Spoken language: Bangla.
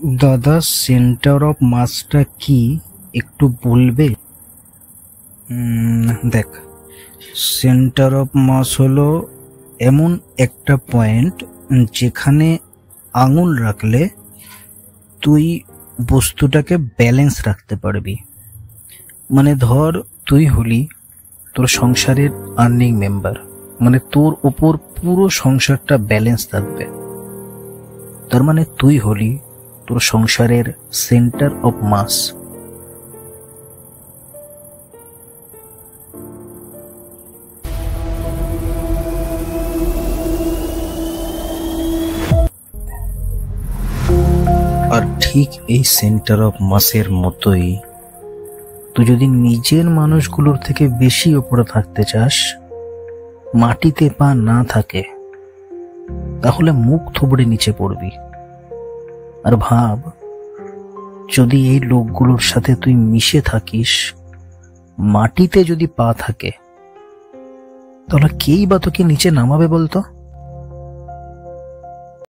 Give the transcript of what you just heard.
দাদা, সেন্টার অফ মাসটা কি একটু বলবে? দেখ, সেন্টার অফ মাস হলো এমন একটা পয়েন্ট যেখানে আঙুল রাখলে তুই বস্তুটাকে ব্যালেন্স রাখতে পারবি। মানে ধর, তুই হলি তোর সংসারের আর্নিং মেম্বার, মানে তোর ওপর পুরো সংসারটা ব্যালেন্স থাকবে। তার মানে তুই হলি তোর সংসারের সেন্টার অফ মাস। আর ঠিক এই সেন্টার অফ মাসের মতোই তুই যদি নিজের মানুষগুলোর থেকে বেশি ওপরে থাকতে চাস, মাটিতে পা না থাকে, তাহলে মুখ থুবড়ে নিচে পড়বি। আর ভাব, যদি এই লোকগুলোর সাথে তুই মিশে থাকিস, মাটিতে যদি পা থাকে, তাহলে কেই বা তোকে নিচে নামাবে বলতো?